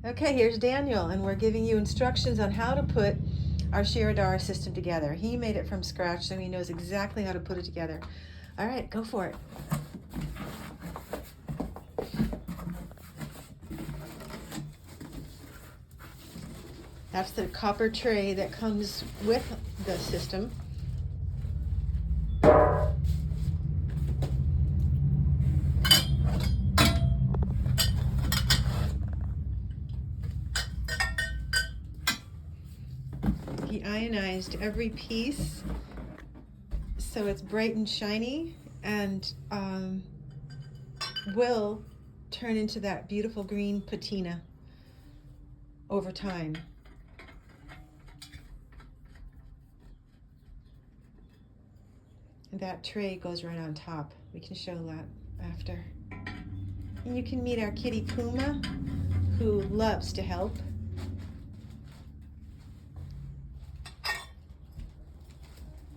Okay, here's Daniel, and we're giving you instructions on how to put our Shirodhara system together. He made it from scratch, so he knows exactly how to put it together. All right, go for it. That's the copper tray that comes with the system. He ionized every piece so it's bright and shiny, and will turn into that beautiful green patina over time. And that tray goes right on top. We can show that after. And you can meet our kitty Puma, who loves to help.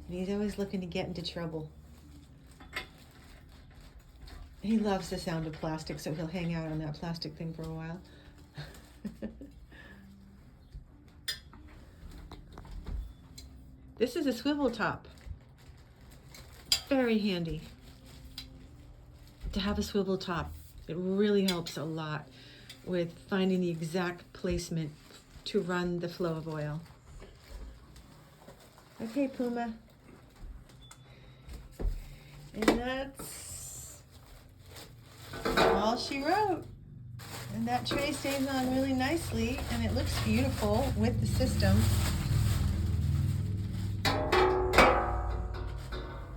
And he's always looking to get into trouble. He loves the sound of plastic, so he'll hang out on that plastic thing for a while. This is a swivel top. Very handy to have a swivel top. It really helps a lot with finding the exact placement to run the flow of oil. Okay, Puma. And that's all she wrote. And that tray stays on really nicely, and it looks beautiful with the system.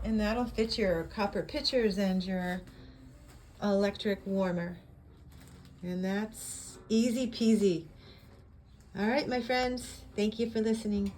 And that'll fit your copper pitchers and your electric warmer. And that's easy peasy. All right, my friends, thank you for listening.